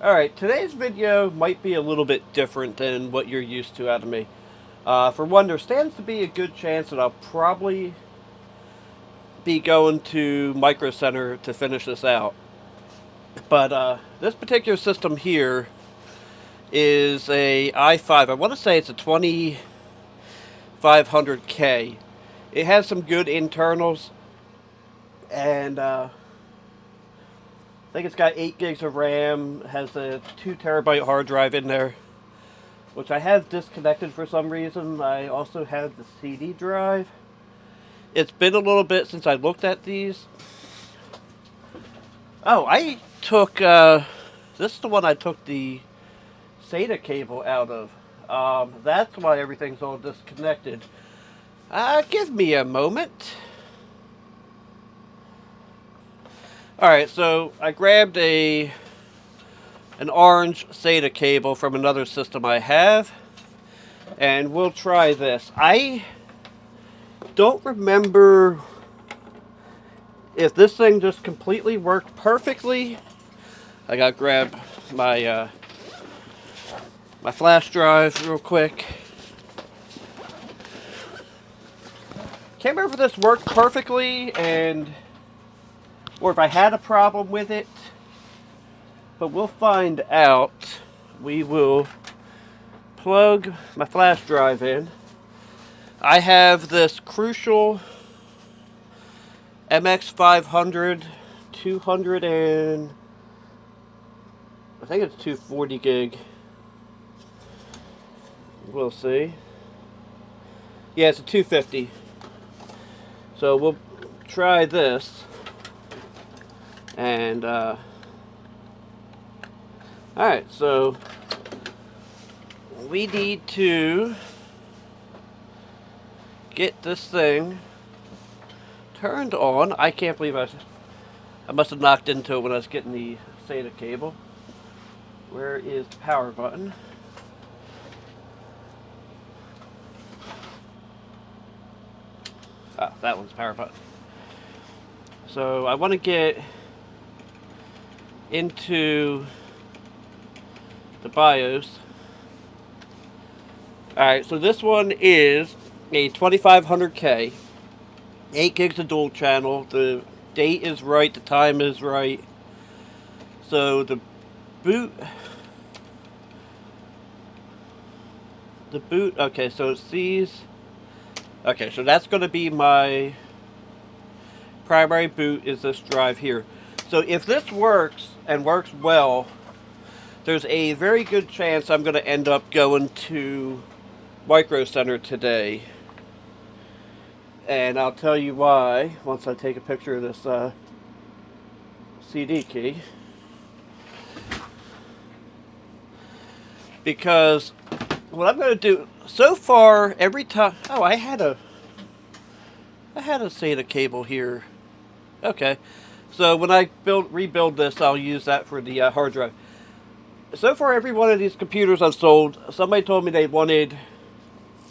Alright, today's video might be a little bit different than what you're used to out of me. For one, there stands to be a good chance that I'll probably be going to Micro Center to finish this out. But this particular system here is a i5. I want to say it's a 2500K. It has some good internals, and I think it's got 8 gigs of RAM, has a 2 terabyte hard drive in there, which I have disconnected for some reason. I also have the CD drive. It's been a little bit since I looked at these. Oh, I took, this is the one I took the SATA cable out of. That's why everything's all disconnected. Give me a moment. Alright, so I grabbed an orange SATA cable from another system I have, and we'll try this. I don't remember if this thing just completely worked perfectly. I gotta grab my my flash drive real quick. Can't remember if this worked perfectly or if I had a problem with it, but we'll find out. We will plug my flash drive in. I have this Crucial MX500 200 and I think it's 240 gig. We'll see. Yeah, it's a 250. So we'll try this. And alright, so we need to get this thing turned on. I can't believe I must have knocked into it when I was getting the SATA cable. Where is the power button? Ah, that one's the power button. So I want to get into the BIOS. Alright, so this one is a 2500K, 8 gigs of dual channel. The date is right, the time is right. So the boot, okay, so it's these. Okay, so that's going to be my primary boot, is this drive here. So if this works and works well, there's a very good chance I'm going to end up going to Micro Center today. And I'll tell you why once I take a picture of this CD key. Because what I'm going to do, so far, every time... Oh, I had a SATA cable here. Okay. So when I rebuild this, I'll use that for the hard drive. So far, every one of these computers I've sold, somebody told me they wanted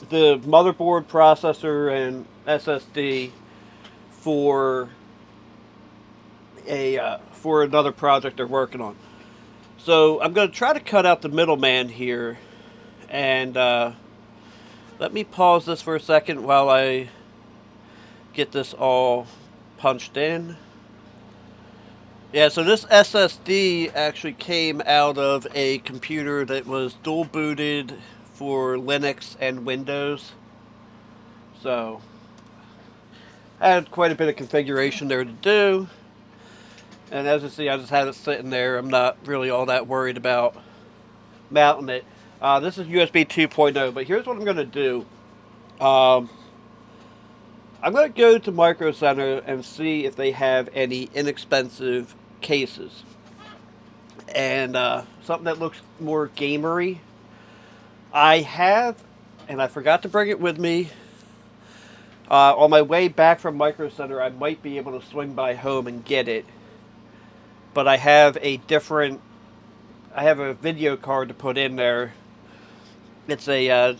the motherboard, processor, and SSD for another project they're working on. So I'm going to try to cut out the middleman here, and let me pause this for a second while I get this all punched in. Yeah, so this SSD actually came out of a computer that was dual booted for Linux and Windows. So I had quite a bit of configuration there to do. And as you see, I just had it sitting there. I'm not really all that worried about mounting it. This is USB 2.0, but here's what I'm going to do. I'm going to go to Micro Center and see if they have any inexpensive cases. And something that looks more gamery. I have, and I forgot to bring it with me. On my way back from Micro Center, I might be able to swing by home and get it. But I have a video card to put in there. It's a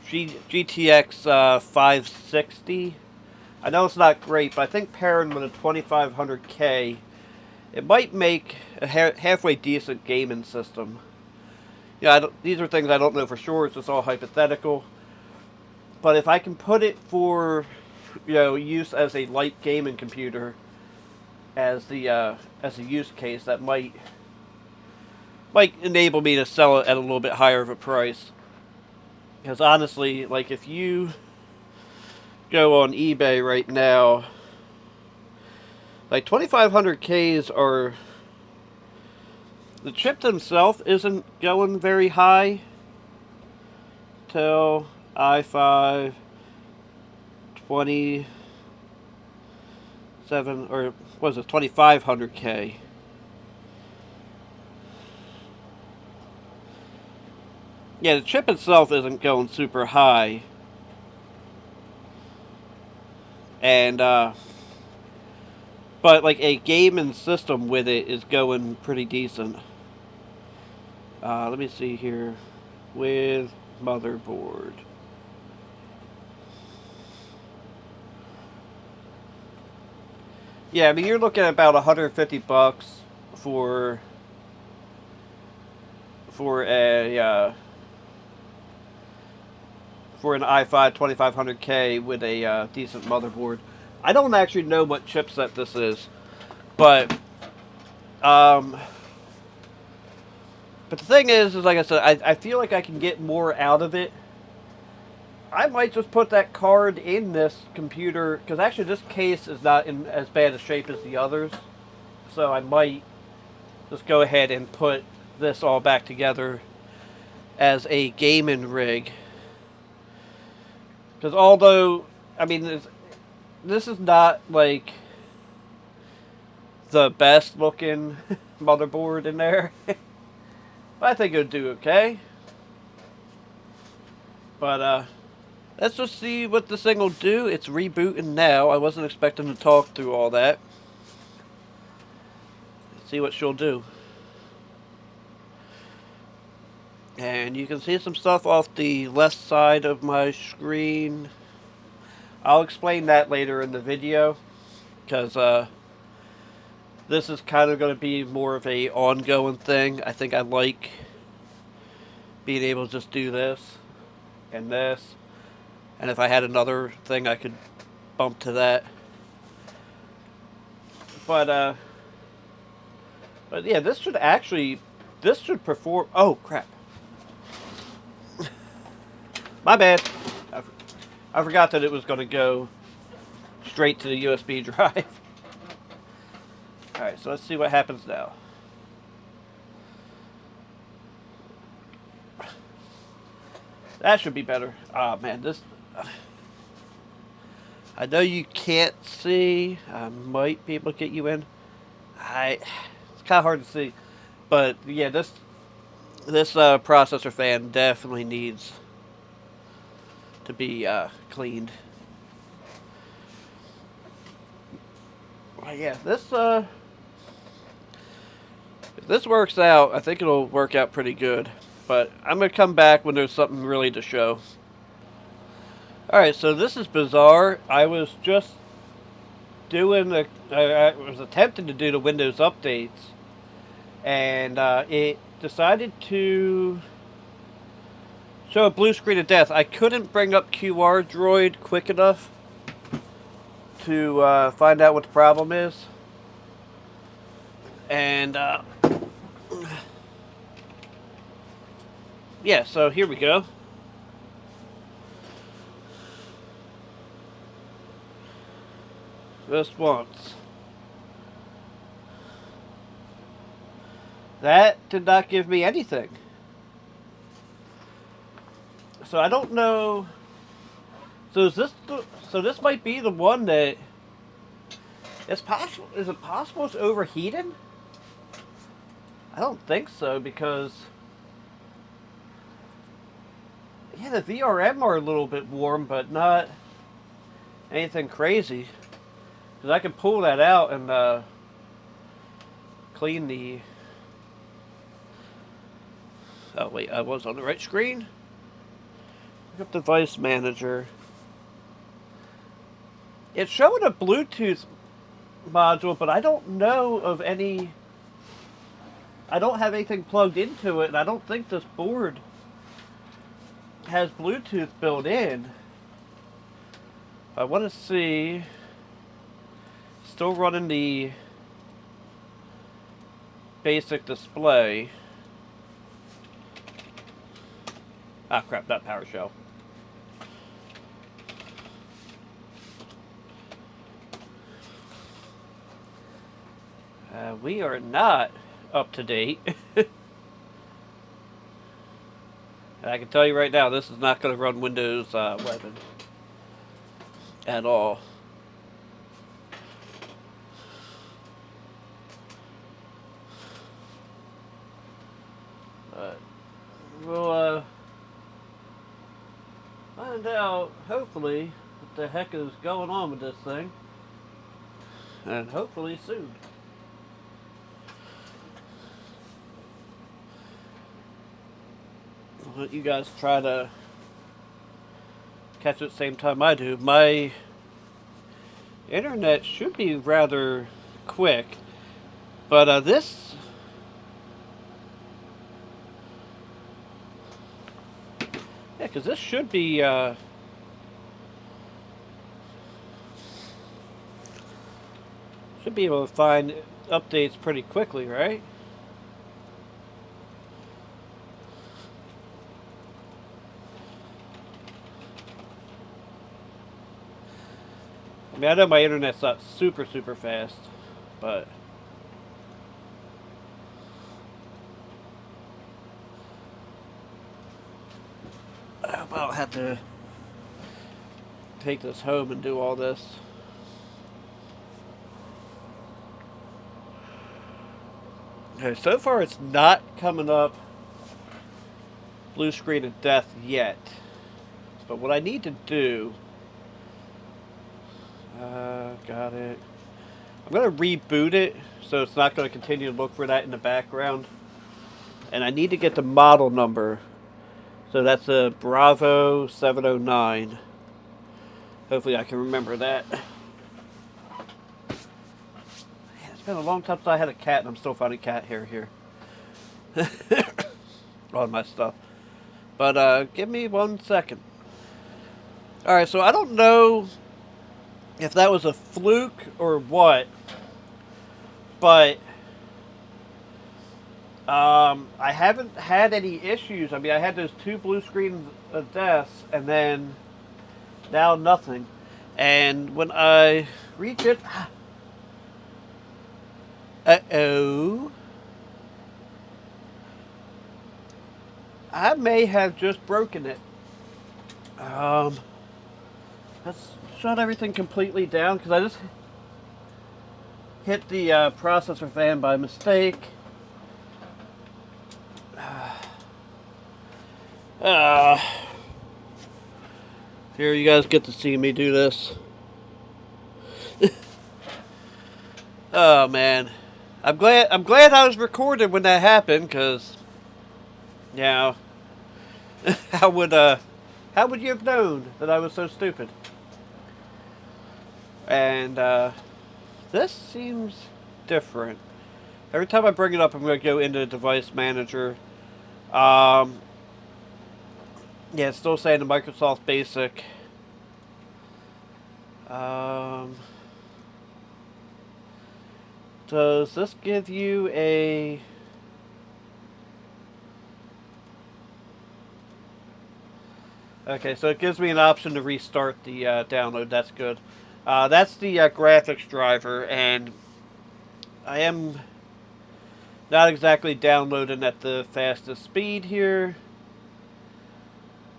GTX 560. I know it's not great, but I think pairing with a 2500K, it might make a halfway decent gaming system. Yeah, these are things I don't know for sure. It's just all hypothetical. But if I can put it for, use as a light gaming computer, as a use case, that might enable me to sell it at a little bit higher of a price. Because honestly, like if you go on eBay right now, like 2500Ks are, the chip themselves isn't going very high till i5-27, or what is it, 2500K. Yeah, the chip itself isn't going super high. And, but like a gaming system with it is going pretty decent. Let me see here. With motherboard. Yeah, I mean, you're looking at about $150 for a for an i5-2500K with a decent motherboard. I don't actually know what chipset this is, but the thing is like I said, I feel like I can get more out of it. I might just put that card in this computer, because actually this case is not in as bad a shape as the others. So I might just go ahead and put this all back together as a gaming rig. Because although, I mean, this is not like the best looking motherboard in there. But I think it would do okay. But, let's just see what this thing will do. It's rebooting now. I wasn't expecting to talk through all that. Let's see what she'll do. And you can see some stuff off the left side of my screen. I'll explain that later in the video, because this is kind of going to be more of a ongoing thing. I think I like being able to just do this and this, and if I had another thing I could bump to that. But yeah, this should perform. Oh crap, my bad. I forgot that it was going to go straight to the USB drive. Alright, so let's see what happens now. That should be better. Oh man, this... I know you can't see. I might be able to get you in. It's kind of hard to see. But yeah, this processor fan definitely needs to be cleaned. Yeah, if this works out, I think it'll work out pretty good. But I'm going to come back when there's something really to show. Alright, so this is bizarre. I was just doing I was attempting to do the Windows updates, and it decided to show a blue screen of death. I couldn't bring up QR Droid quick enough to find out what the problem is. And yeah, so here we go. Just once. That did not give me anything. So I don't know. So this might be the one that it's possible. Is it possible it's overheating? I don't think so, because yeah, the VRM are a little bit warm, but not anything crazy. Because I can pull that out and clean the... Oh wait, I was on the right screen. Look up device manager. It's showing a Bluetooth module, but I don't know of any. I don't have anything plugged into it, and I don't think this board has Bluetooth built in. I want to see. Still running the basic display. Ah, crap, not PowerShell. We are not up to date. And I can tell you right now, this is not going to run Windows 11 at all. But we'll find out, hopefully, what the heck is going on with this thing. And hopefully soon. I'll let you guys try to catch it at the same time I do. My internet should be rather quick, but this... Yeah, because this should be... should be able to find updates pretty quickly, right? I mean, I know my internet's not super fast, but... I hope I don't have to take this home and do all this. Okay, so far it's not coming up blue screen of death yet. But what I need to do... got it. I'm going to reboot it, so it's not going to continue to look for that in the background. And I need to get the model number. So that's a Bravo 709. Hopefully I can remember that. Man, it's been a long time since I had a cat, and I'm still finding cat hair here. On my stuff. But give me 1 second. Alright, so I don't know if that was a fluke or what, but I haven't had any issues. I mean, I had those 2 blue screen of deaths, and then now nothing. And when I reach it, uh-oh, I may have just broken it. Let's shut everything completely down, because I just hit the processor fan by mistake. Here, you guys get to see me do this. Oh man, I'm glad I was recorded when that happened, because, you know, how would you have known that I was so stupid? And this seems different. Every time I bring it up, I'm going to go into the device manager. Yeah, it's still saying the Microsoft Basic. Does this give you a... Okay, so it gives me an option to restart the download. That's good. That's the graphics driver, and I am not exactly downloading at the fastest speed here.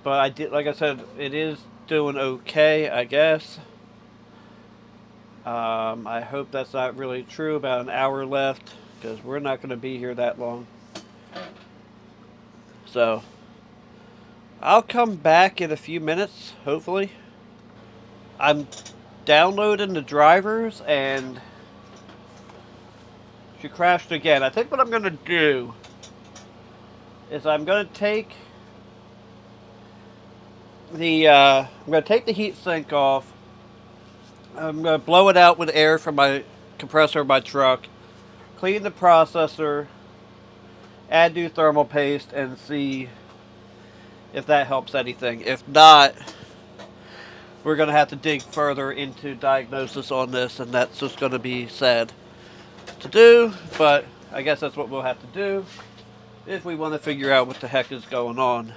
But I did, like I said, it is doing okay, I guess. I hope that's not really true. About an hour left, because we're not going to be here that long. So, I'll come back in a few minutes, hopefully. I'm downloading the drivers, and she crashed again. I think what I'm going to do is I'm going to take the heat sink off. I'm going to blow it out with air from my compressor of my truck, clean the processor, add new thermal paste, and see if that helps anything. If not, we're going to have to dig further into diagnosis on this, and that's just going to be sad to do, but I guess that's what we'll have to do if we want to figure out what the heck is going on.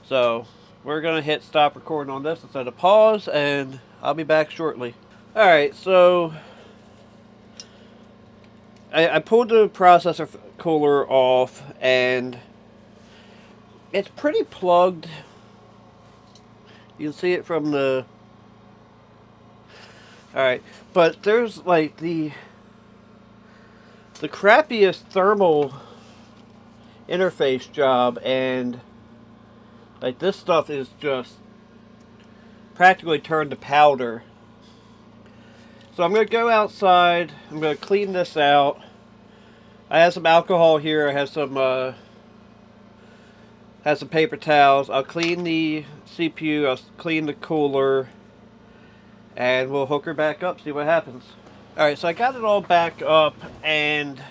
So we're going to hit stop recording on this instead of pause, and I'll be back shortly. Alright, so I pulled the processor cooler off, and it's pretty plugged. You can see it from the... Alright, but there's like the crappiest thermal interface job, and like this stuff is just practically turned to powder. So I'm going to go outside, I'm going to clean this out. I have some alcohol here, I have some paper towels. I'll clean the CPU, I'll clean the cooler, and we'll hook her back up, see what happens. Alright, so I got it all back up, and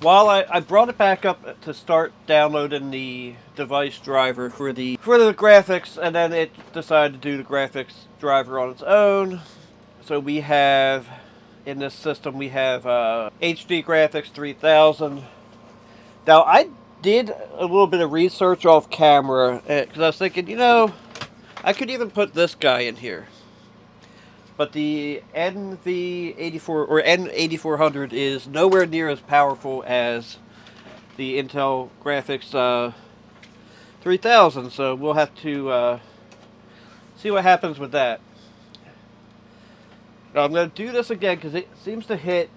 while I brought it back up to start downloading the device driver for the graphics, and then it decided to do the graphics driver on its own. So we have, in this system, we have HD Graphics 3000. Now, I did a little bit of research off camera, because I was thinking, you know, I could even put this guy in here. But the NV84 or N8400 is nowhere near as powerful as the Intel Graphics 3000, so we'll have to see what happens with that. Now, I'm going to do this again because it seems to hit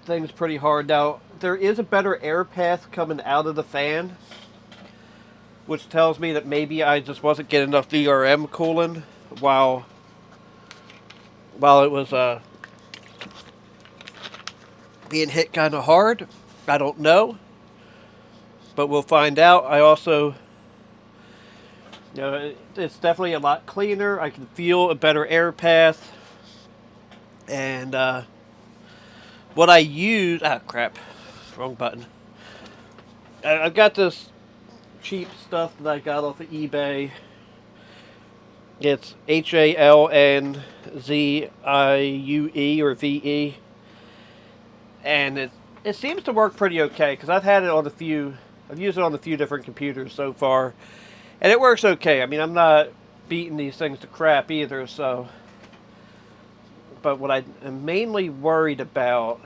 things pretty hard. Now, there is a better air path coming out of the fan, which tells me that maybe I just wasn't getting enough VRM cooling while it was being hit kind of hard. I don't know, but we'll find out. I also, you know, it's definitely a lot cleaner. I can feel a better air path. And what I use... Ah, crap. Wrong button. I've got this cheap stuff that I got off of eBay. It's HALNZIUE or VE. And it seems to work pretty okay, because I've had it on I've used it on a few different computers so far. And it works okay. I mean, I'm not beating these things to crap either, so... But what I am mainly worried about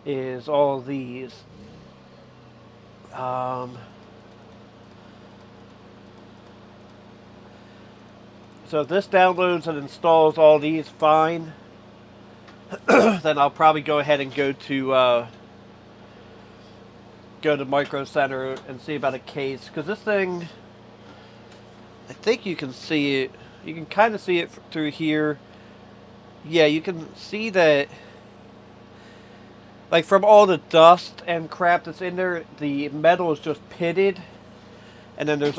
is all these. So if this downloads and installs all these fine, then I'll probably go ahead and go to Micro Center and see about a case. Because this thing, I think you can see it. You can kind of see it through here. Yeah, you can see that, like, from all the dust and crap that's in there, the metal is just pitted. And then there's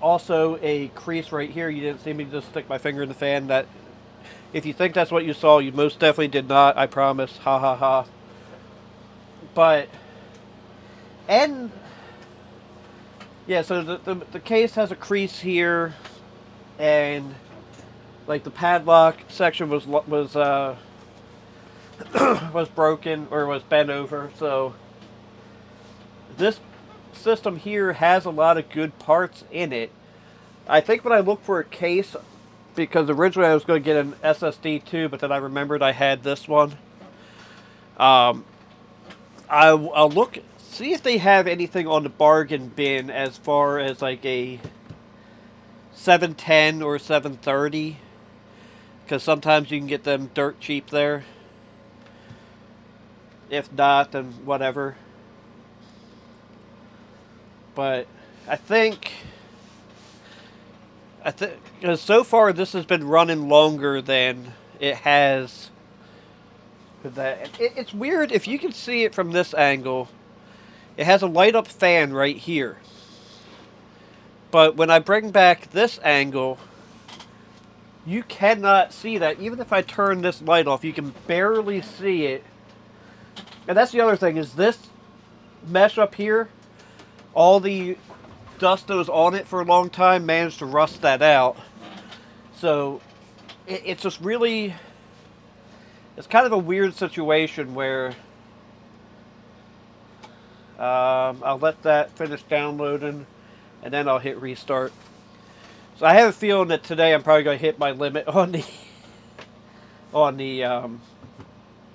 also a crease right here. You didn't see me just stick my finger in the fan. That, if you think that's what you saw, you most definitely did not. I promise. Ha ha ha. But, and, yeah, so the case has a crease here. And... like the padlock section was was broken or was bent over. So this system here has a lot of good parts in it. I think when I looked for a case, because originally I was going to get an SSD too, but then I remembered I had this one. I'll look, see if they have anything on the bargain bin as far as like a 710 or 730. Because sometimes you can get them dirt cheap there. If not, then whatever. But I think because so far this has been running longer than it has. It's weird if you can see it from this angle. It has a light up fan right here. But when I bring back this angle, You cannot see that. Even if I turn this light off, you can barely see it. And that's the other thing, is this mesh up here, all the dust that was on it for a long time managed to rust that out. So it's just really, it's kind of a weird situation where I'll let that finish downloading and then I'll hit restart. So I have a feeling that today I'm probably going to hit my limit on the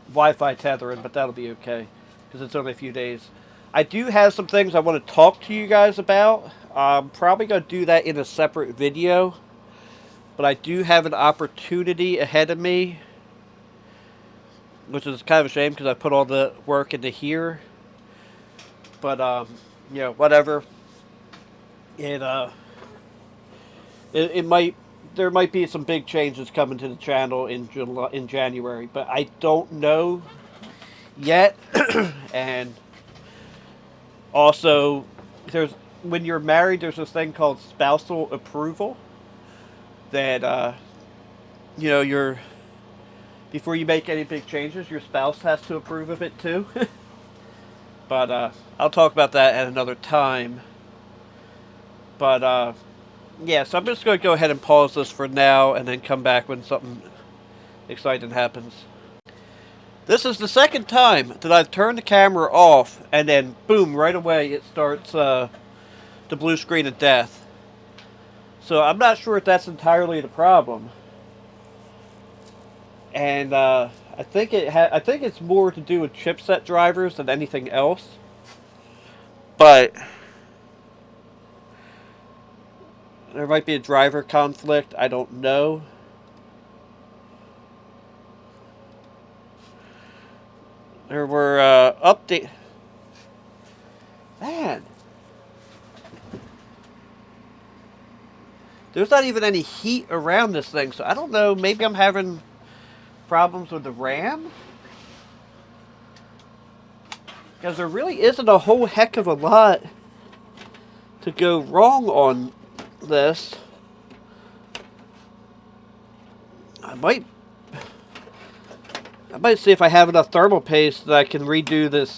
Wi-Fi tethering, but that'll be okay because it's only a few days. I do have some things I want to talk to you guys about. I'm probably going to do that in a separate video, but I do have an opportunity ahead of me, which is kind of a shame because I put all the work into here. But you know, whatever. It might, there might be some big changes coming to the channel in January, but I don't know yet. And also, when you're married, there's this thing called spousal approval that you know, before you make any big changes, your spouse has to approve of it too. But I'll talk about that at another time. But yeah, so I'm just going to go ahead and pause this for now and then come back when something exciting happens. This is the second time that I've turned the camera off and then boom, right away it starts the blue screen of death. So I'm not sure if that's entirely the problem. And I think it's more to do with chipset drivers than anything else. But there might be a driver conflict. I don't know. There were update. Man, there's not even any heat around this thing, so I don't know. Maybe I'm having problems with the RAM, because there really isn't a whole heck of a lot to go wrong on this. I might see if I have enough thermal paste that I can redo this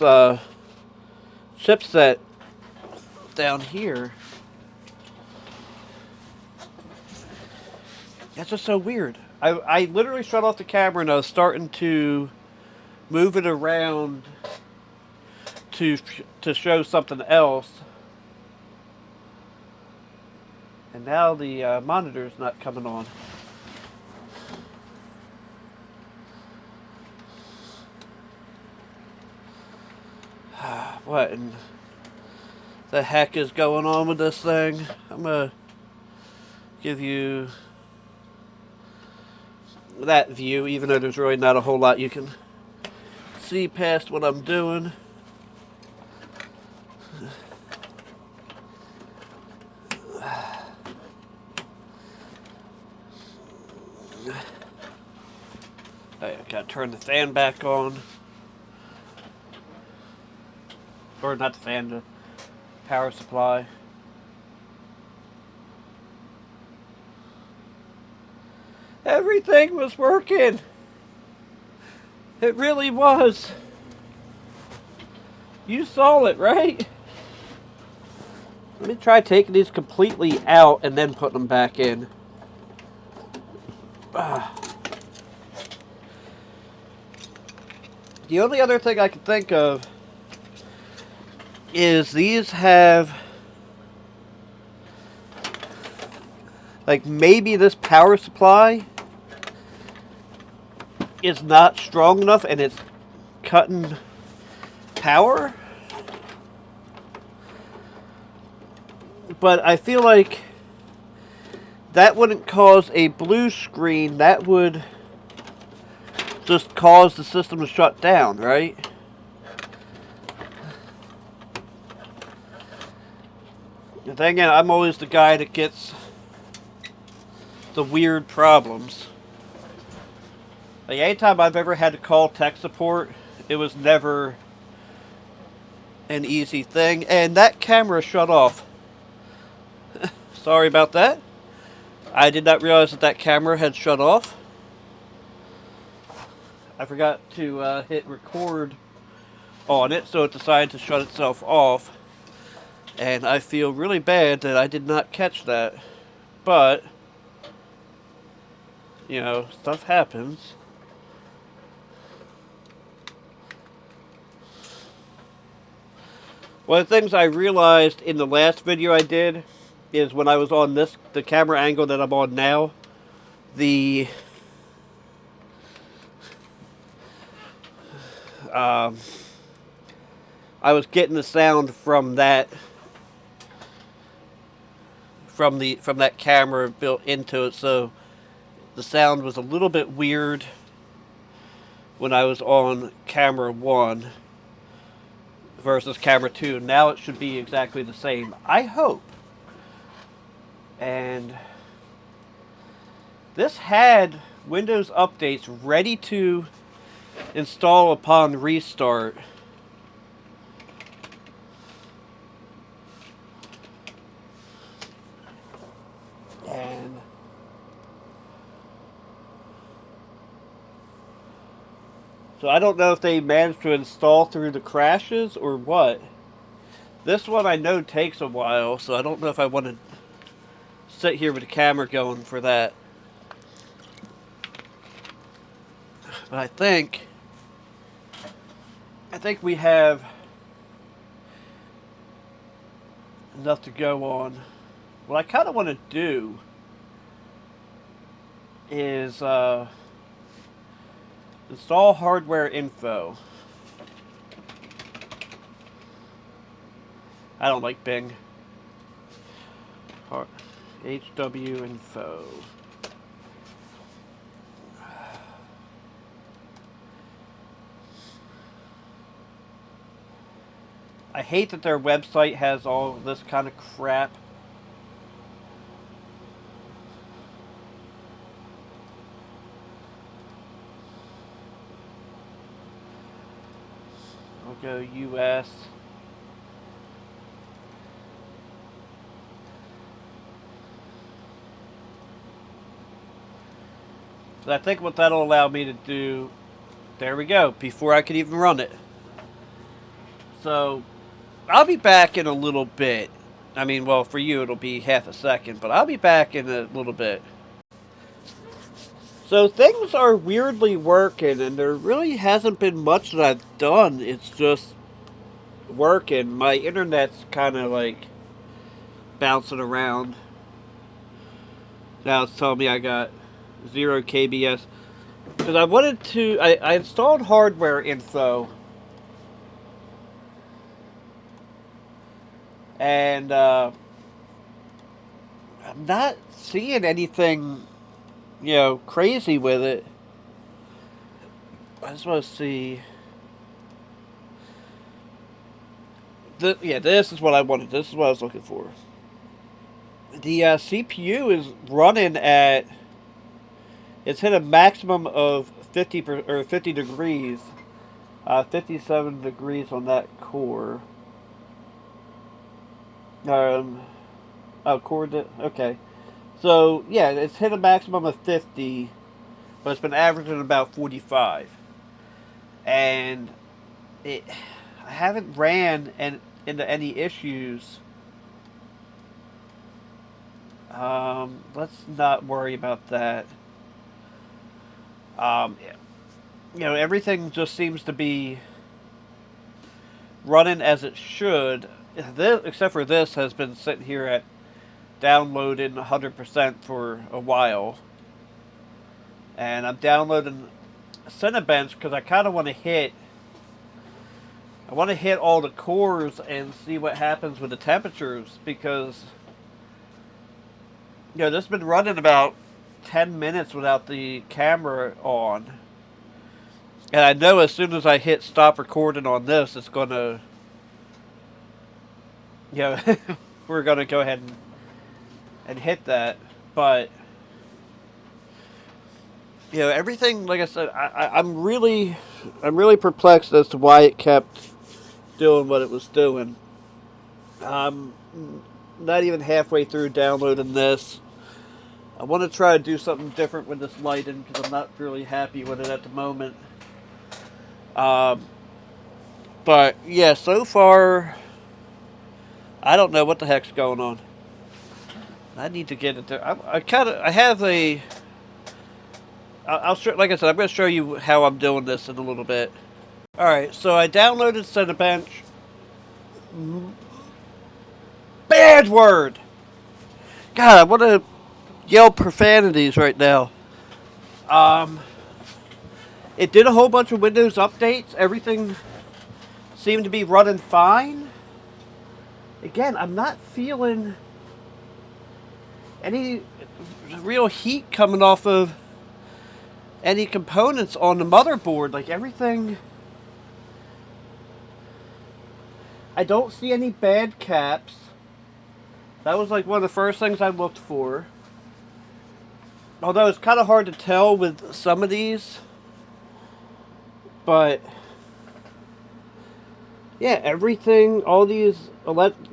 chipset down here. That's just so weird. I literally shut off the camera and I was starting to move it around to show something else. And now the monitor's not coming on. What in the heck is going on with this thing? I'm gonna give you that view, even though there's really not a whole lot you can see past what I'm doing. I gotta turn the fan back on. Or not the fan, the power supply. Everything was working. It really was. You saw it, right? Let me try taking these completely out and then putting them back in. The only other thing I can think of is these have, like, maybe this power supply is not strong enough and it's cutting power. But I feel like that wouldn't cause a blue screen. That would just cause the system to shut down, right? And then again, I'm always the guy that gets the weird problems. Like, anytime I've ever had to call tech support, it was never an easy thing. And that camera shut off. Sorry about that. I did not realize that that camera had shut off. I forgot to hit record on it, so it decided to shut itself off. And I feel really bad that I did not catch that. But, you know, stuff happens. One of the things I realized in the last video I did is when I was on the camera angle that I'm on now, I was getting the sound from that camera built into it, so the sound was a little bit weird when I was on camera 1 versus camera 2. Now it should be exactly the same, I hope. And this had Windows updates ready to install upon restart. And so I don't know if they managed to install through the crashes or what. This one I know takes a while, so I don't know if I want to sit here with the camera going for that. But I think we have enough to go on. What I kind of want to do is install hardware info. I don't like Bing. HW info. I hate that their website has all this kind of crap. I'll go US. So I think what that'll allow me to do, there we go, before I could even run it. So I'll be back in a little bit. I mean, well, for you it'll be half a second, but I'll be back in a little bit. So things are weirdly working, and there really hasn't been much that I've done. It's just working. My internet's kind of like bouncing around. Now it's telling me I got 0 kbs. Because I wanted to, I installed hardware info. And I'm not seeing anything, you know, crazy with it. I just want to see. Yeah, this is what I wanted. This is what I was looking for. The CPU is running at. It's hit a maximum of 50 degrees. 57 degrees on that core. Okay. So, yeah, it's hit a maximum of 50, but it's been averaging about 45. And I haven't ran into any issues. Let's not worry about that. You know, everything just seems to be running as it should. This, except for this, has been sitting here at downloading 100% for a while. And I'm downloading Cinebench because I kind of want to hit all the cores and see what happens with the temperatures, because, you know, this has been running about 10 minutes without the camera on. And I know as soon as I hit stop recording on this, it's going to, you know, we're going to go ahead and hit that. But, you know, everything, like I said, I'm really perplexed as to why it kept doing what it was doing. I'm not even halfway through downloading this. I want to try to do something different with this lighting because I'm not really happy with it at the moment. Um, but yeah, so far, I don't know what the heck's going on. I need to get it there. I have a. I'll show, like I said, I'm going to show you how I'm doing this in a little bit. All right, so I downloaded Cinebench. Bad word. God, I want to yell profanities right now. Um, it did a whole bunch of Windows updates. Everything seemed to be running fine. Again, I'm not feeling any real heat coming off of any components on the motherboard. Like everything, I don't see any bad caps. That was like one of the first things I looked for. Although it's kind of hard to tell with some of these. But yeah, everything, all these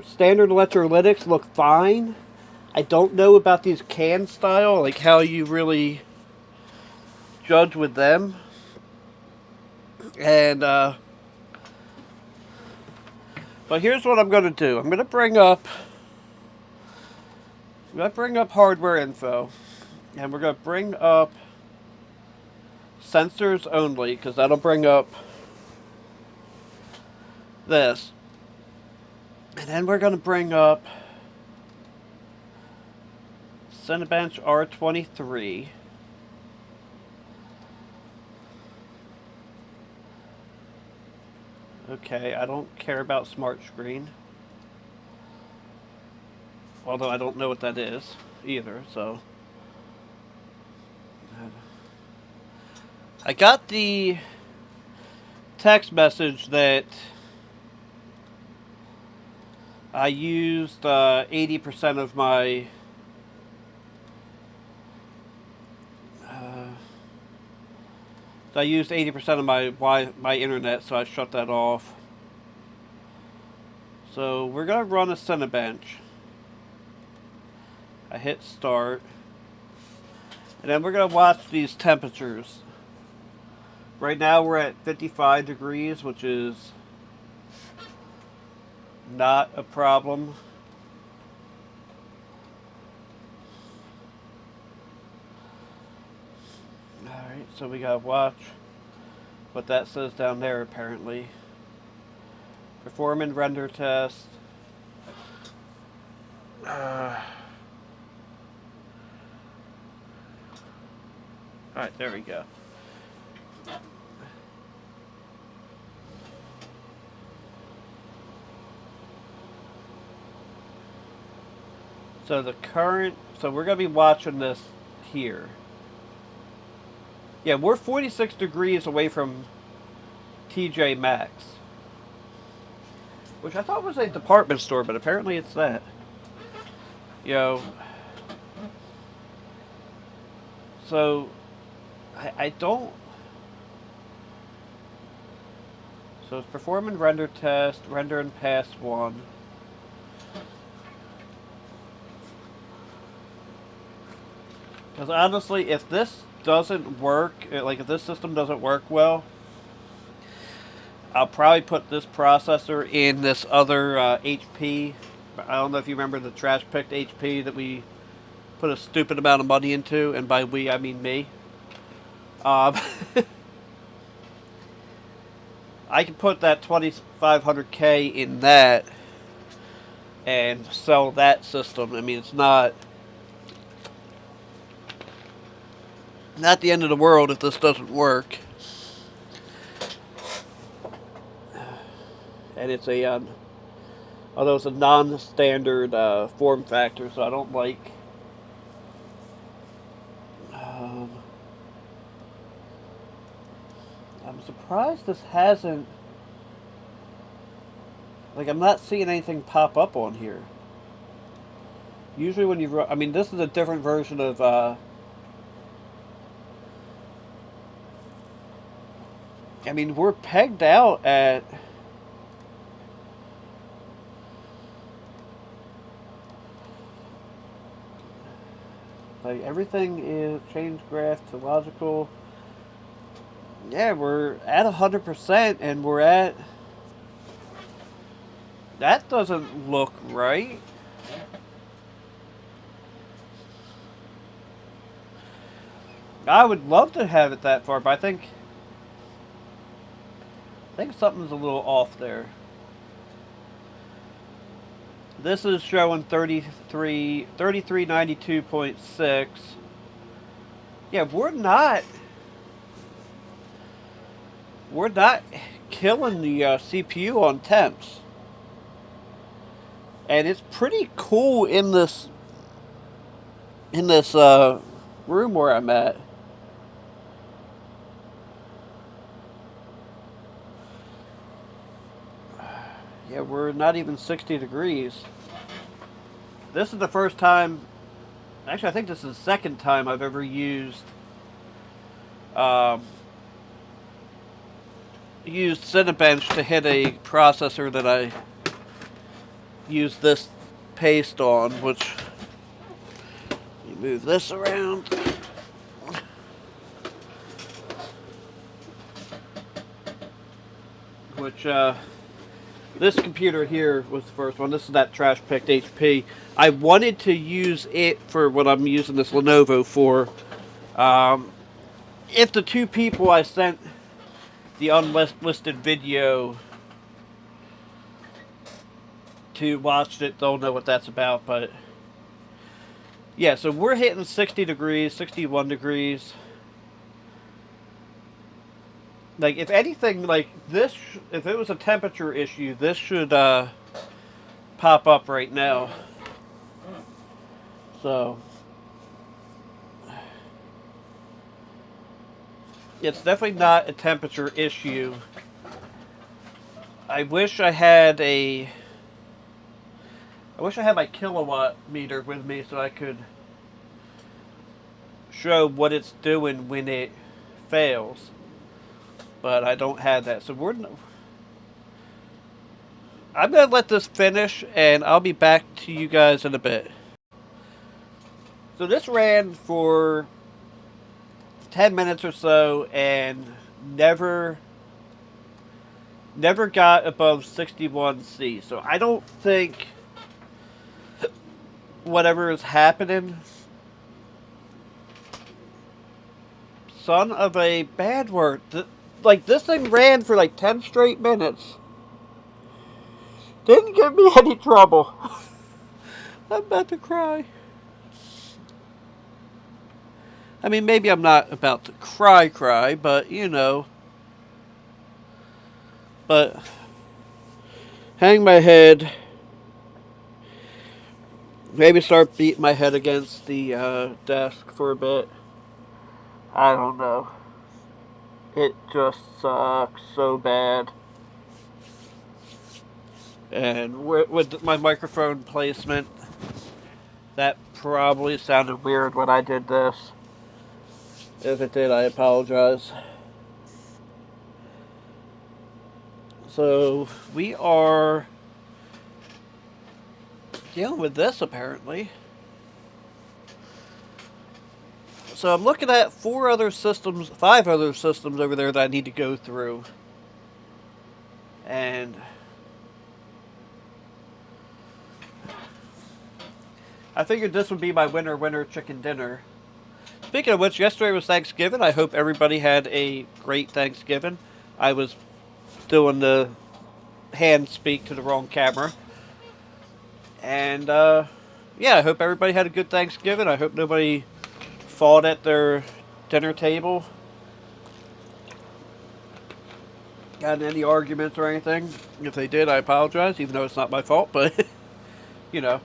standard electrolytics look fine. I don't know about these can style, like how you really judge with them. And, but here's what I'm going to do. I'm going to bring up hardware info. And we're going to bring up sensors only, because that'll bring up this. And then we're going to bring up Cinebench R23. Okay, I don't care about smart screen. Although I don't know what that is either, so. I got the text message that I used 80% of my I used 80% of my internet, so I shut that off. So we're gonna run a Cinebench. I hit start, and then we're gonna watch these temperatures. Right now we're at 55 degrees, which is not a problem. Alright, so we gotta watch what that says down there apparently. Performing render test. Alright, there we go. So we're going to be watching this here. Yeah, we're 46 degrees away from TJ Maxx. Which I thought was a department store, but apparently it's that. So, I don't... So it's performing render test, render and pass 1. Because honestly, if this doesn't work, like if this system doesn't work well, I'll probably put this processor in this other HP. I don't know if you remember the trash picked HP that we put a stupid amount of money into, and by we I mean me. I can put that 2500K in that and sell that system. I mean, it's not the end of the world if this doesn't work. And it's although it's a non-standard form factor, so I don't like. I'm surprised this hasn't. Like, I'm not seeing anything pop up on here. Usually when you run, I mean, this is a different version of I mean, we're pegged out at Like, everything is change graph to logical. Yeah, we're at 100%, and we're at... That doesn't look right. I would love to have it that far, but I think something's a little off there. This is showing 3392.6. Yeah, we're not killing the CPU on temps. And it's pretty cool in this room where I'm at. Yeah, we're not even 60 degrees. This is the first time, actually I think this is the second time I've ever used Cinebench to hit a processor that I use this paste on, which, let me move this around. Which, this computer here was the first one. This is that trash picked HP. I wanted to use it for what I'm using this Lenovo for. If the two people I sent the unlisted video to watch it, they'll know what that's about. But yeah, so we're hitting 60 degrees, 61 degrees. Like, if anything, like this, if it was a temperature issue, this should pop up right now. So it's definitely not a temperature issue. I wish I had my kilowatt meter with me so I could show what it's doing when it fails. But I don't have that. So I'm going to let this finish, and I'll be back to you guys in a bit. So this ran for 10 minutes or so, and never got above 61C. So I don't think whatever is happening... Son of a bad word. Like, this thing ran for like 10 straight minutes. Didn't give me any trouble. I'm about to cry. I mean, maybe I'm not about to cry, but, you know. But, hang my head. Maybe start beating my head against the desk for a bit. I don't know. It just sucks so bad. And with my microphone placement, that probably sounded weird when I did this. If it did, I apologize. So, we are dealing with this, apparently. So I'm looking at 5 other systems over there that I need to go through. And I figured this would be my winner chicken dinner. Speaking of which, yesterday was Thanksgiving. I hope everybody had a great Thanksgiving. I was doing the hand speak to the wrong camera. And yeah, I hope everybody had a good Thanksgiving. I hope nobody fought at their dinner table. Got in any arguments or anything. If they did, I apologize, even though it's not my fault, but you know.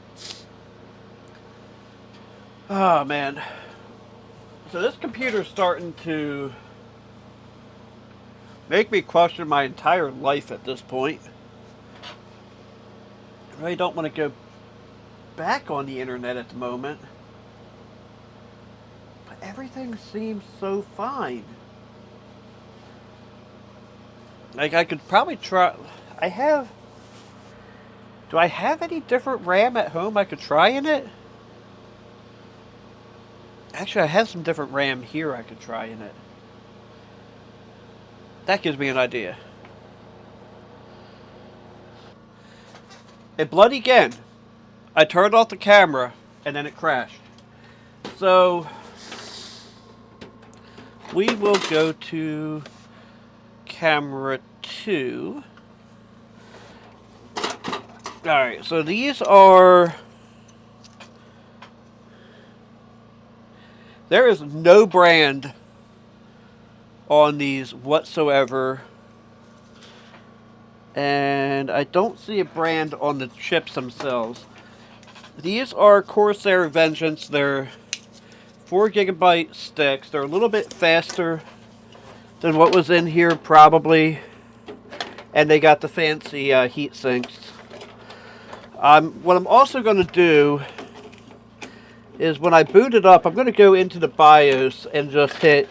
Oh man. So this computer's starting to make me question my entire life at this point. I really don't want to go back on the internet at the moment. But everything seems so fine. Like, I could probably try... Do I have any different RAM at home I could try in it? Actually, I have some different RAM here I could try in it. That gives me an idea. It bloody again. I turned off the camera, and then it crashed. So, we will go to camera 2. Alright, so these are... There is no brand on these whatsoever. And I don't see a brand on the chips themselves. These are Corsair Vengeance. They're 4GB sticks. They're a little bit faster than what was in here, probably. And they got the fancy heat sinks. What I'm also going to do is when I boot it up, I'm going to go into the BIOS and just hit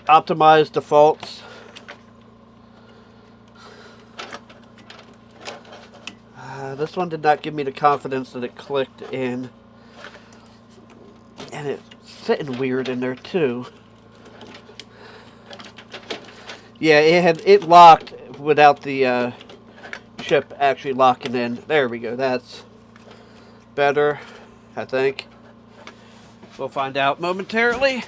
Optimize Defaults. This one did not give me the confidence that it clicked in. And it's sitting weird in there too. Yeah, it locked without the chip actually locking in. There we go. That's better, I think. We'll find out momentarily.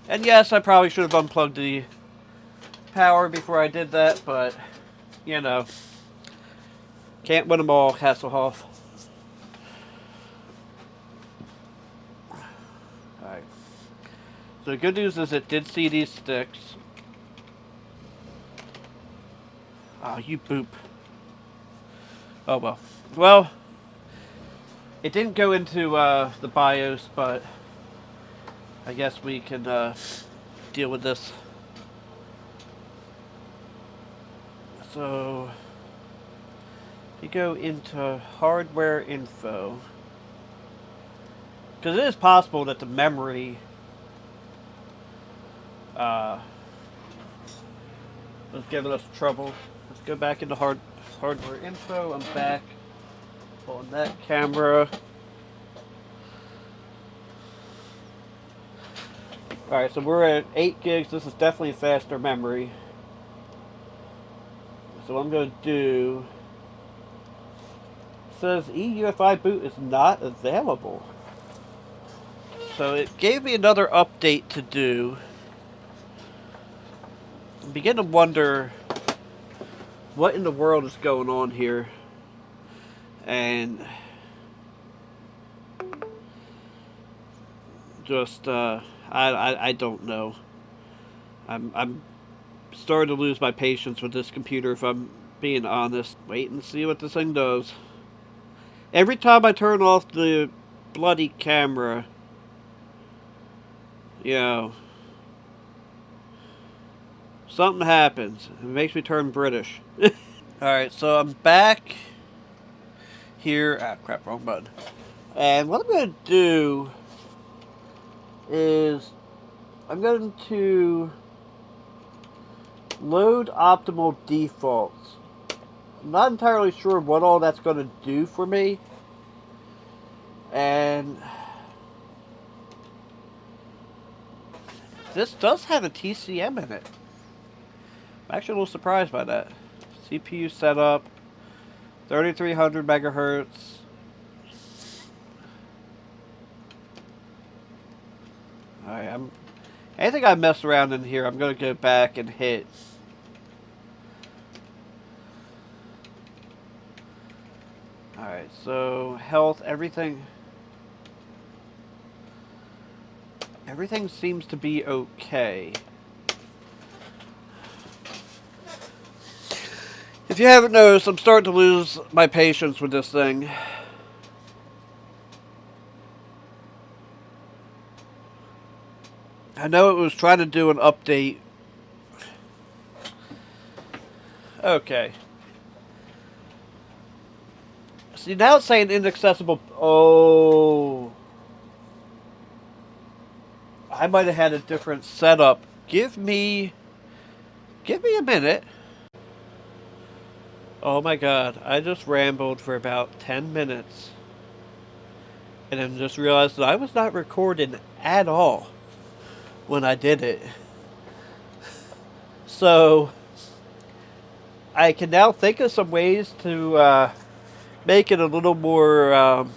And yes, I probably should have unplugged the power before I did that, but you know, can't win them all, Hasselhoff. Alright. So the good news is it did see these sticks. Oh, you boop. Oh, well. Well, it didn't go into the BIOS, but I guess we can deal with this. So, if you go into hardware info, because it is possible that the memory was giving us trouble. Let's go back into hardware info. I'm back on that camera. Alright, so we're at 8 gigs. This is definitely faster memory. So what I'm going to do... It says eUFI boot is not available. So it gave me another update to do. I begin to wonder what in the world is going on here. And just I don't know. I'm starting to lose my patience with this computer, if I'm being honest. Wait and see what this thing does. Every time I turn off the bloody camera, you know, something happens. It makes me turn British. Alright, so I'm back here. Ah, crap, wrong button. And what I'm going to do is I'm going to load optimal defaults. I'm not entirely sure what all that's going to do for me. And this does have a TCM in it. I'm actually a little surprised by that. CPU setup, 3300 megahertz. Alright, anything I mess around in here, I'm going to go back and hit. Alright, so health, everything seems to be okay. If you haven't noticed, I'm starting to lose my patience with this thing. I know it was trying to do an update. Okay. See, now it's saying inaccessible. Oh. I might have had a different setup. Give me a minute. Oh my god, I just rambled for about 10 minutes. and then just realized that I was not recording at all when I did it. So I can now think of some ways to make it a little more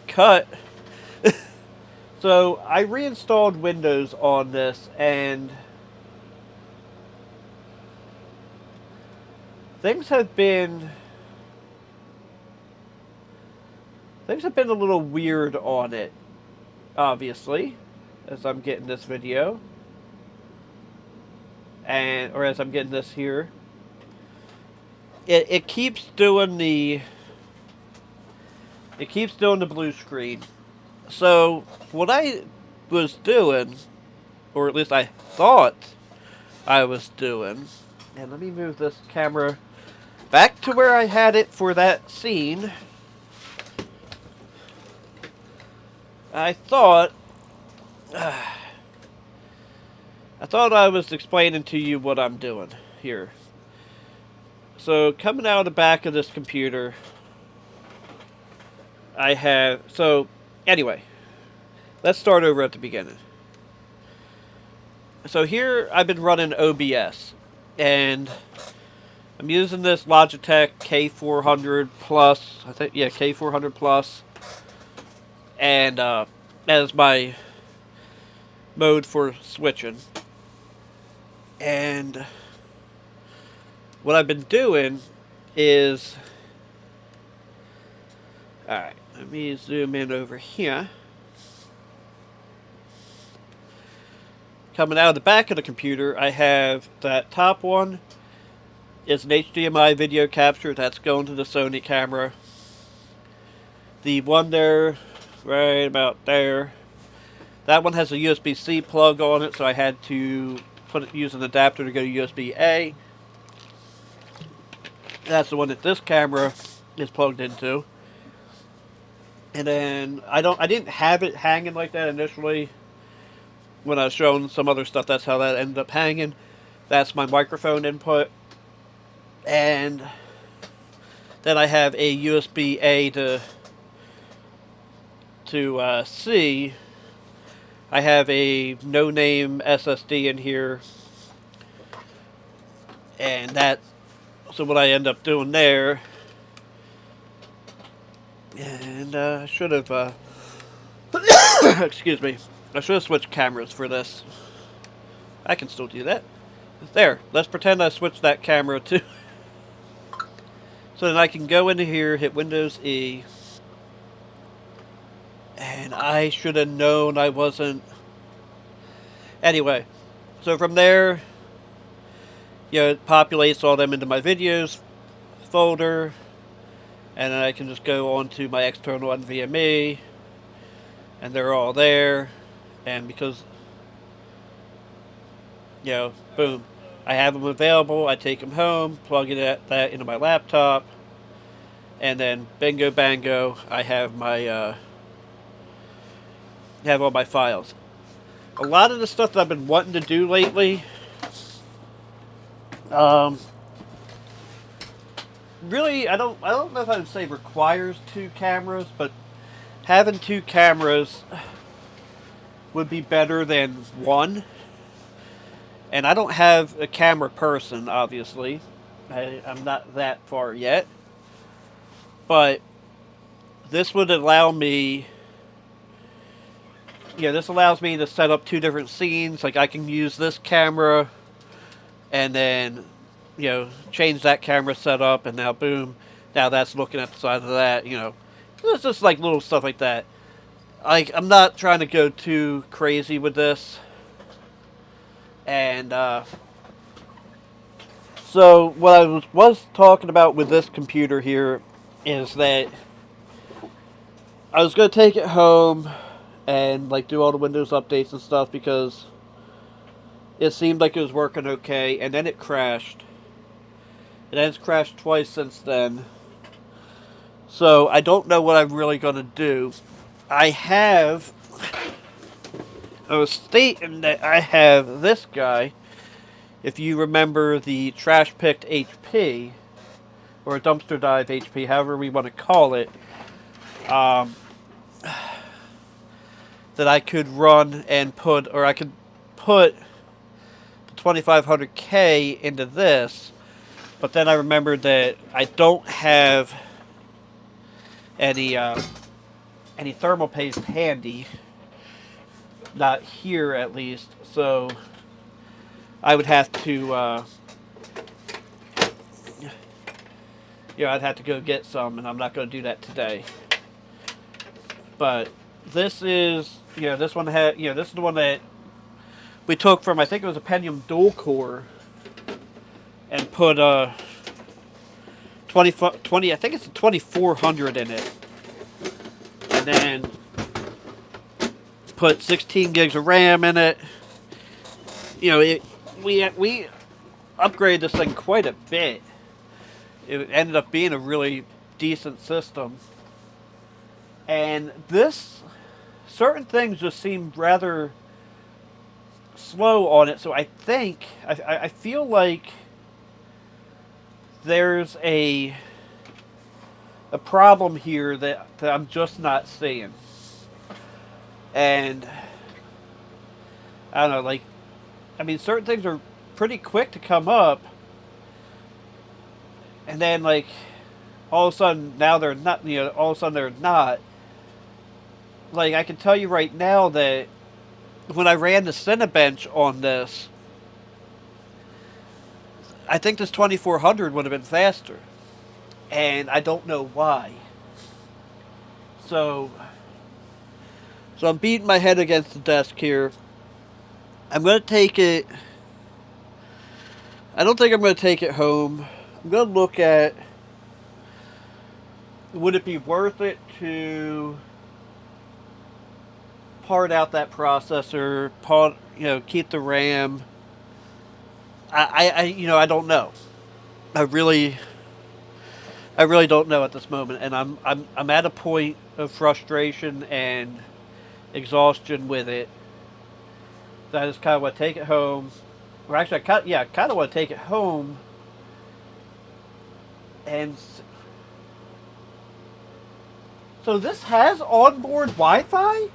cut. So I reinstalled Windows on this, and things have been a little weird on it, obviously, as I'm getting this video, or as I'm getting this here. It keeps doing the blue screen. So what I was doing, or at least I thought I was doing, and let me move this camera back to where I had it for that scene. I thought I was explaining to you what I'm doing here. So coming out of the back of this computer, anyway, let's start over at the beginning. So here I've been running OBS, and I'm using this Logitech K400 Plus, I think, yeah, K400 Plus, and as my mode for switching. And what I've been doing is, alright, let me zoom in over here. Coming out of the back of the computer, I have that top one is an HDMI video capture that's going to the Sony camera. The one there, right about there, that one has a USB-C plug on it, so I had to use an adapter to go to USB-A. That's the one that this camera is plugged into. And then I didn't have it hanging like that initially. When I was showing some other stuff, that's how that ended up hanging. That's my microphone input. And then I have a USB-A to C. I have a no-name SSD in here. And so what I end up doing there, and I should have, excuse me, I should have switched cameras for this. I can still do that. There, let's pretend I switched that camera too. So then I can go into here, hit Windows E, and I should have known I wasn't. Anyway, so from there, it populates all them into my videos folder, and then I can just go on to my external NVMe, and they're all there. And because, boom, I have them available, I take them home, plug that into my laptop, and then bingo bango, I have my have all my files. A lot of the stuff that I've been wanting to do lately, really, I don't know if I would say requires two cameras, but having two cameras would be better than one. And I don't have a camera person, obviously. I'm not that far yet. But this would allow me, this allows me to set up two different scenes. Like, I can use this camera and then, change that camera setup, and now boom, now that's looking at the side of that, It's just like little stuff like that. Like, I'm not trying to go too crazy with this. And, so what I was talking about with this computer here is that I was going to take it home and, do all the Windows updates and stuff, because it seemed like it was working okay, and then it crashed. And then it's crashed twice since then. So I don't know what I'm really going to do. I was stating that I have this guy. If you remember the trash picked HP, or a dumpster dive HP, however we want to call it. that I could run and put, or I could put the 2500K into this, but then I remembered that I don't have any thermal paste handy, not here at least, so I would have to I'd have to go get some, and I'm not going to do that today. But this is, this one had, this is the one that we took from, I think it was a Pentium dual core, and put 20, I think it's a 2400 in it, and then put 16 gigs of RAM in it. We upgraded this thing quite a bit. It ended up being a really decent system. And certain things just seem rather slow on it, so I feel like there's a problem here that I'm just not seeing. And I don't know, certain things are pretty quick to come up, and then all of a sudden now they're not, all of a sudden they're not. I can tell you right now that when I ran the Cinebench on this, I think this 2400 would have been faster, and I don't know why. So I'm beating my head against the desk here. I'm going to take it. I don't think I'm going to take it home. I'm going to look at, would it be worth it to part out that processor, keep the RAM. I don't know. I really don't know at this moment, and I'm at a point of frustration and exhaustion with it. That I just kind of want to take it home. Or actually, I kind of want to take it home and. So this has onboard Wi-Fi?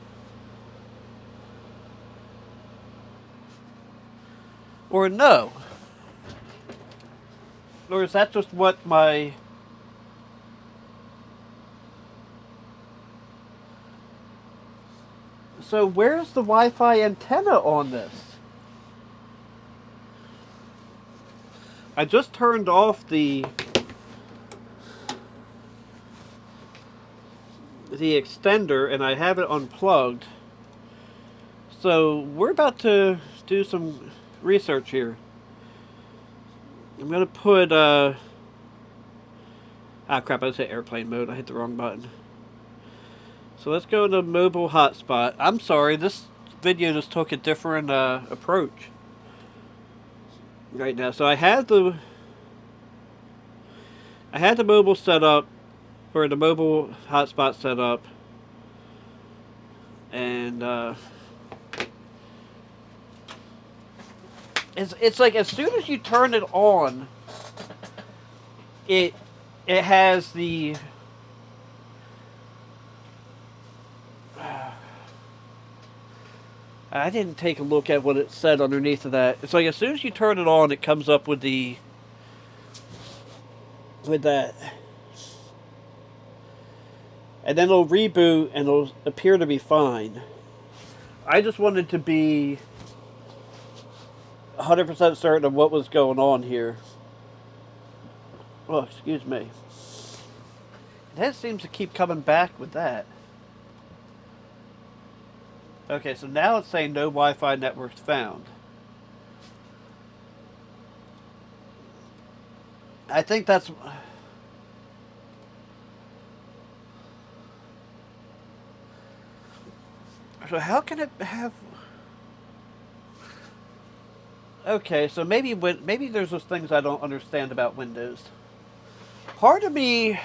Or no? Or is that just what my... So where's the Wi-Fi antenna on this? I just turned off the extender, and I have it unplugged. So we're about to do some research here. I'm gonna put crap, I just hit airplane mode. I hit the wrong button. So let's go to mobile hotspot. I'm sorry, this video just took a different approach right now. So I had the mobile set up, or the mobile hotspot set up, and it's like as soon as you turn it on, it has the I didn't take a look at what it said underneath of that. It's like as soon as you turn it on, it comes up with that. And then it'll reboot and it'll appear to be fine. I just wanted to be 100% certain of what was going on here. Oh, excuse me. That seems to keep coming back with that. Okay, so now it's saying no Wi-Fi networks found. I think that's... So how can it have... Okay, so maybe there's those things I don't understand about Windows. Part of me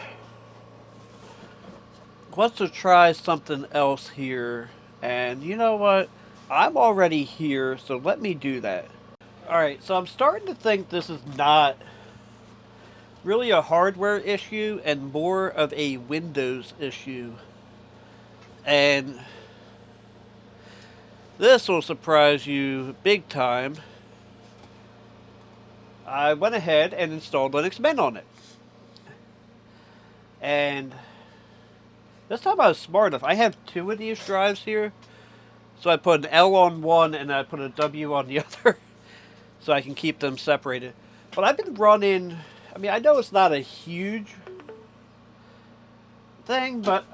wants to try something else here. And you know what? I'm already here, so let me do that. Alright, so I'm starting to think this is not really a hardware issue and more of a Windows issue. And This will surprise you big time. I went ahead and installed Linux Mint on it. And this time I was smart enough. I have two of these drives here. So I put an L on one and I put a W on the other. So I can keep them separated. But I've been running... I mean, I know it's not a huge thing, but...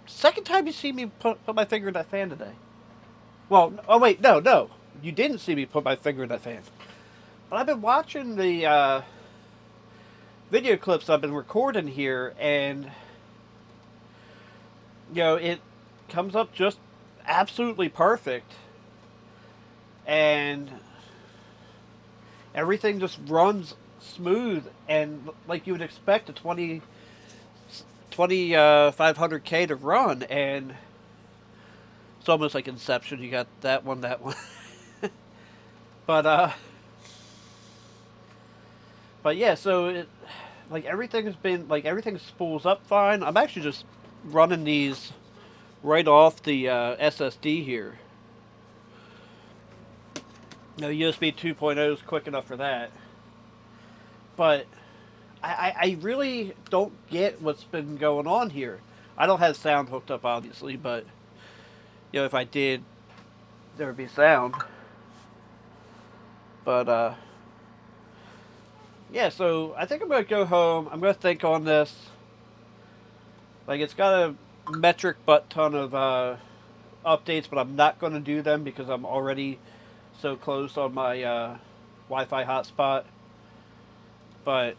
Second time you see me put my finger in that fan today. Well, oh wait, no. You didn't see me put my finger in that fan. But I've been watching the video clips I've been recording here, and it comes up just absolutely perfect, and everything just runs smooth and like you would expect a 500K to run, and it's almost like Inception. You got that one. But yeah, so everything spools up fine. I'm actually just running these right off the SSD here. USB 2.0 is quick enough for that. But I really don't get what's been going on here. I don't have sound hooked up, obviously, but if I did, there would be sound. But yeah, so I think I'm going to go home. I'm going to think on this. Like, it's got a metric butt ton of updates, but I'm not going to do them because I'm already so close on my Wi-Fi hotspot. But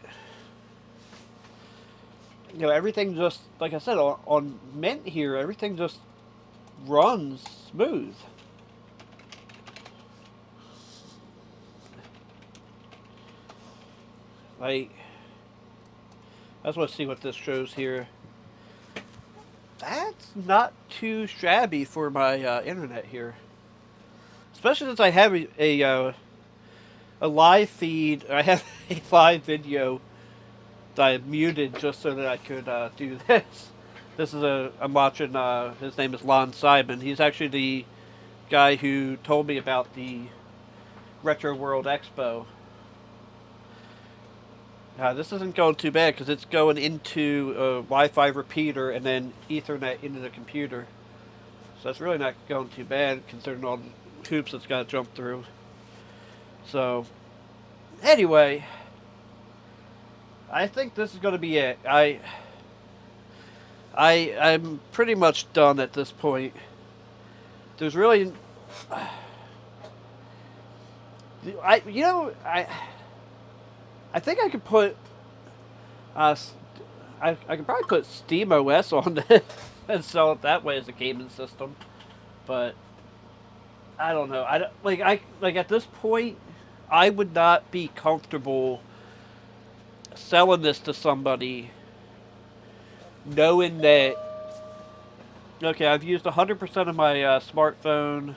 everything just, like I said, on Mint here, everything just runs smooth. Like, I just want to see what this shows here. That's not too shabby for my internet here. Especially since I have a live feed. I have a live video that I muted just so that I could do this. I'm watching, his name is Lon Simon. He's actually the guy who told me about the Retro World Expo. This isn't going too bad because it's going into a Wi-Fi repeater and then Ethernet into the computer. So that's really not going too bad considering all the hoops it's got to jump through. So, anyway, I think this is going to be it. I'm pretty much done at this point. There's really... I think I could put... I could probably put SteamOS on this and sell it that way as a gaming system. But I don't know. At this point, I would not be comfortable selling this to somebody knowing that, okay, I've used 100% of my smartphone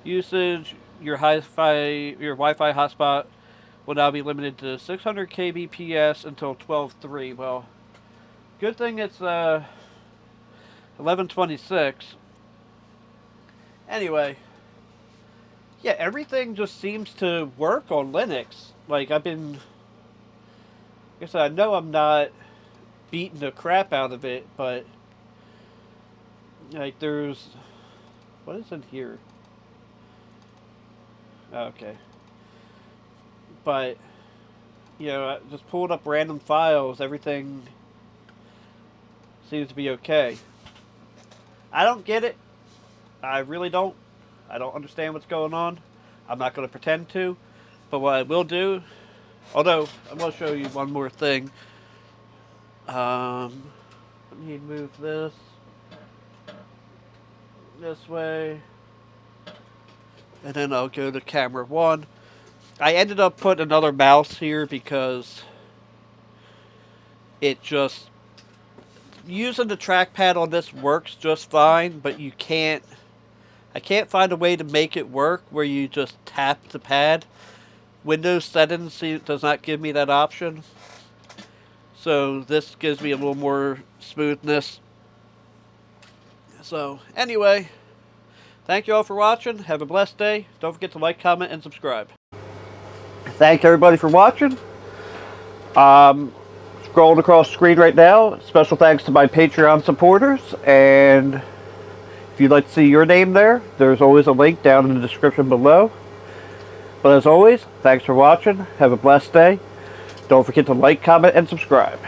usage. Your Wi-Fi hotspot will now be limited to 600 kbps until 12.3. Well, good thing it's 11.26. Anyway, yeah, everything just seems to work on Linux. Like, like I said, I know I'm not beating the crap out of it, but like what is in here? Okay. But, just pulling up random files, everything seems to be okay. I don't get it. I really don't. I don't understand what's going on. I'm not going to pretend to. But what I will do, although I'm going to show you one more thing. Let me move this way. And then I'll go to camera 1. I ended up putting another mouse here because it just... Using the trackpad on this works just fine, but I can't find a way to make it work where you just tap the pad. Windows settings does not give me that option. So this gives me a little more smoothness. So anyway, Thank you all for watching. Have a blessed day. Don't forget to like, comment, and subscribe. Thanks everybody for watching. Scrolling across the screen right now, special thanks to my Patreon supporters, and if you'd like to see your name there, there's always a link down in the description below. But as always, thanks for watching. Have a blessed day. Don't forget to like, comment, and subscribe.